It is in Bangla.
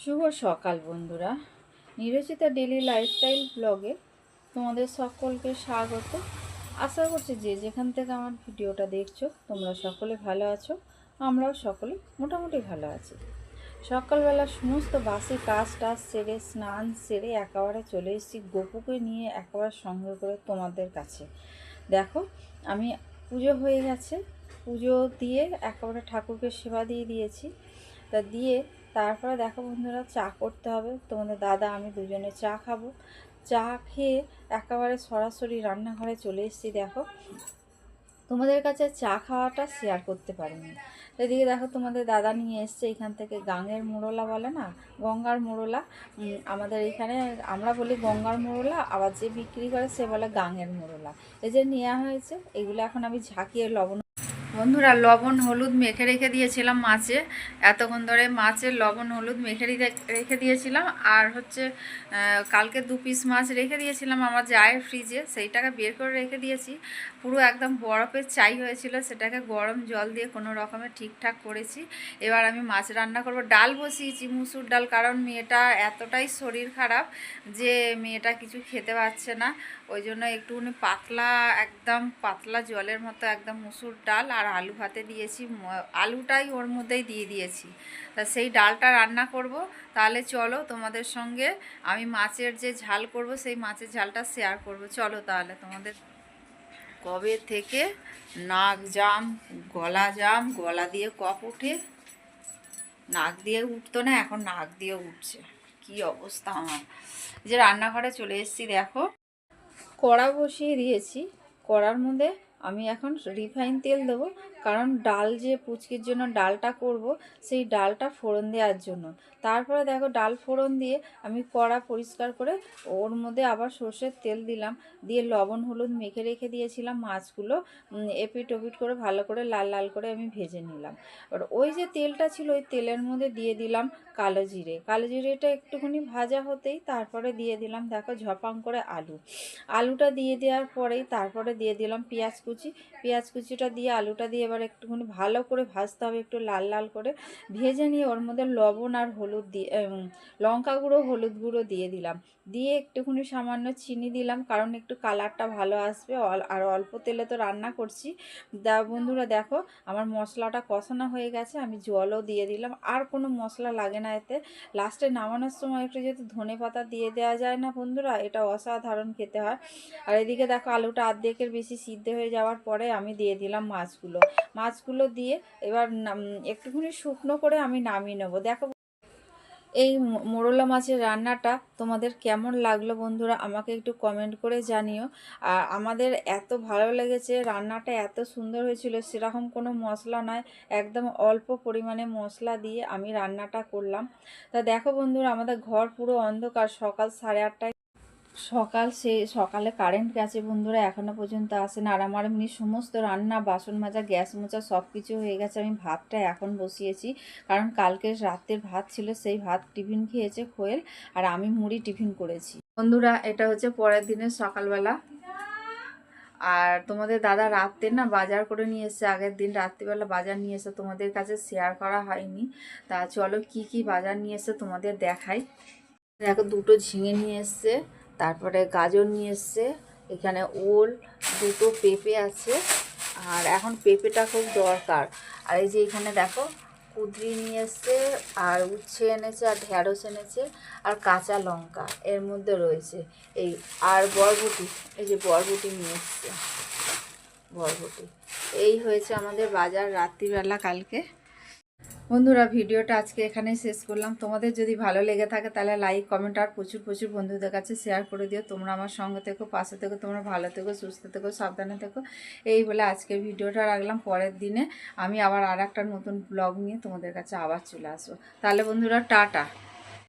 শুভ সকাল বন্ধুরা, নিরচিতা ডেলি লাইফস্টাইল ব্লগে তোমাদের সকলকে স্বাগত। আশা করছি যে যেখান থেকে আমার ভিডিওটা দেখছো তোমরা সকলে ভালো আছো। আমরাও সকলে মোটামুটি ভালো আছি। সকালবেলা সমস্ত বাসি কাজ টাজ সেরে স্নান সেরে একেবারে চলে এসেছি গপুকে নিয়ে একেবারে সঙ্গে করে তোমাদের কাছে। দেখো, আমি পুজো হয়ে গেছে, পুজো দিয়ে একেবারে ঠাকুরকে সেবা দিয়ে দিয়েছি। তা দিয়ে তারপরে দেখো বন্ধুরা, চা করতে হবে। তোমাদের দাদা আমি দুজনে চা খাবো। চা খেয়ে একেবারে সরাসরি রান্নাঘরে চলে এসেছি। দেখো, তোমাদের কাছে চা খাওয়াটা শেয়ার করতে পারিনি। এদিকে দেখো, তোমাদের দাদা নিয়ে এসছে এখান থেকে গাঙের মোড়লা বলে না, গঙ্গার মোড়লা। আমাদের এখানে আমরা বলি গঙ্গার মোড়লা, আবার যে বিক্রি করে সে বলে গাঙের মোড়লা। এই যে নেওয়া হয়েছে, এগুলো এখন আমি ঝাঁকিয়ে লবণ বন্ধুরা লবণ হলুদ মেখে রেখে দিয়েছিলাম মাছে। এতক্ষণ ধরে মাছের লবণ হলুদ মেখে রেখে দিয়েছিলাম। আর হচ্ছে কালকে 2 পিস মাছ রেখে দিয়েছিলাম আমার জায়ের ফ্রিজে, সেইটাকে বের করে রেখে দিয়েছি। পুরো একদম বরফের চাই হয়েছিল, সেটাকে গরম জল দিয়ে কোনো রকমে ঠিকঠাক করেছি। এবার আমি মাছ রান্না করব। ডাল বসিয়েছি মুসুর ডাল, কারণ মেয়েটা এতটাই শরীর খারাপ যে মেয়েটা কিছু খেতে পারছে না। ওই জন্য একটুখানি পাতলা, একদম পাতলা জলের মতো একদম মুসুর ডাল আর আলু ভাতে দিয়েছি। আলুটাই ওর মধ্যেই দিয়ে দিয়েছি। তা সেই ডালটা রান্না করব। তাহলে চলো তোমাদের সঙ্গে আমি মাছের যে ঝাল করব সেই মাছের ঝালটা শেয়ার করব। চলো তাহলে। তোমাদের কবে থেকে নাক জাম, গলা দিয়ে কফ উঠে, নাক দিয়ে উঠতো না, এখন নাক দিয়ে উঠছে। কি অবস্থা আমার। যে রান্নাঘরে চলে এসেছি, দেখো কড়া বসিয়ে দিয়েছি। কড়ার মধ্যে আমি এখন রিফাইন তেল দেবো, কারণ ডাল যে পুচকির জন্য ডালটা করব সেই ডালটা ফোড়ন দেওয়ার জন্য। তারপরে দেখো, ডাল ফোড়ন দিয়ে আমি কড়া পরিষ্কার করে ওর মধ্যে আবার সর্ষের তেল দিলাম, দিয়ে লবণ হলুদ মেখে রেখে দিয়েছিলাম মাছগুলো এপিট ওপিট করে ভালো করে লাল লাল করে আমি ভেজে নিলাম। আর ওই যে তেলটা ছিল ওই তেলের মধ্যে দিয়ে দিলাম কালো জিরেটা একটুখানি ভাজা হতেই তারপরে দিয়ে দিলাম দেখো ঝপাং করে আলুটা দিয়ে দেওয়ার পরেই তারপরে দিয়ে দিলাম পেঁয়াজ কুচিটা দিয়ে আলুটা দিয়ে এবার একটুখানি ভালো করে ভাজতে হবে, একটু লাল লাল করে ভেজে নিয়ে ওর মধ্যে লবণ আর হলুদ দিয়ে লঙ্কা গুঁড়ো হলুদ গুঁড়ো দিয়ে দিলাম, দিয়ে একটুখানি সামান্য চিনি দিলাম, কারণ একটু কালারটা ভালো আসবে। আর অল্প তেলে তো রান্না করছি। বন্ধুরা দেখো, আমার মশলাটা কষানো হয়ে গেছে, আমি জলও দিয়ে দিলাম। আর কোনো মশলা লাগে না এতে। লাস্টে নামানোর সময় একটু যেহেতু ধনে পাতা দিয়ে দেওয়া যায় না বন্ধুরা, এটা অসাধারণ খেতে হয়। আর এদিকে দেখো, আলুটা অর্ধেকের বেশি সিদ্ধ হয়ে যাওয়ার পরে আমি দিয়ে দিলাম মাছগুলো দিয়ে এবার একটুখানি শুকনো করে আমি নামিয়ে নেবো। দেখো, এই মোরলা মাছের রান্নাটা তোমাদের কেমন লাগলো বন্ধুরা, আমাকে একটু কমেন্ট করে জানিও। আর আমাদের এত ভালো লেগেছে, রান্নাটা এত সুন্দর হয়েছিল, সেরকম কোনো মশলা নয়, একদম অল্প পরিমাণে মশলা দিয়ে আমি রান্নাটা করলাম। তা দেখো বন্ধুরা, আমাদের ঘর পুরো অন্ধকার, সকাল 8:30। সকালে কারেন্ট গেছে বন্ধুরা, এখনও পর্যন্ত আসে না। আর আমার এমনি সমস্ত রান্না, বাসন মাজা, গ্যাস মোছা সব কিছু হয়ে গেছে। আমি ভাতটা এখন বসিয়েছি, কারণ কালকে রাতের ভাত ছিল, সেই ভাত টিফিন খেয়েছে কোয়েল, আর আমি মুড়ি টিফিন করেছি বন্ধুরা। এটা হচ্ছে পরের দিনের সকালবেলা। আর তোমাদের দাদা রাত্রে না বাজার করে নিয়ে এসছে, আগের দিন রাত্রিবেলা বাজার নিয়ে এসে তোমাদের কাছে শেয়ার করা হয়নি। তা চলো কি কি বাজার নিয়ে এসছে তোমাদের দেখাই। দেখো, 2টো ঝিঙে নিয়ে এসছে, তারপরে গাজর নিয়ে এসছে, এখানে ওল, 2টো পেঁপে আছে। আর এখন পেঁপেটা খুব দরকার। আর এই যে এখানে দেখো কুঁদরি নিয়ে এসছে, আর উচ্ছে এনেছে, আর ঢেঁড়স এনেছে, আর কাঁচা লঙ্কা এর মধ্যে রয়েছে। এই আর বরবটি, এই যে বরবটি নিয়ে এসছে, বরবটি। এই হয়েছে আমাদের বাজার রাত্রিবেলা কালকে। বন্ধুরা, ভিডিওটা আজকে এখানেই শেষ করলাম। তোমাদের যদি ভালো লেগে থাকে তাহলে লাইক কমেন্ট আর প্রচুর প্রচুর বন্ধুদের কাছে শেয়ার করে দিও। তোমরা আমার সঙ্গে থেকো, পাশে থেকো, তোমরা ভালো থেকো, সুস্থ থেকো, সাবধানে থেকো। এই বলে আজকের ভিডিওটা রাখলাম। পরের দিনে আমি আবার আর একটা নতুন ব্লগ নিয়ে তোমাদের কাছে আবার চলে আসবো। তাহলে বন্ধুরা, টাটা।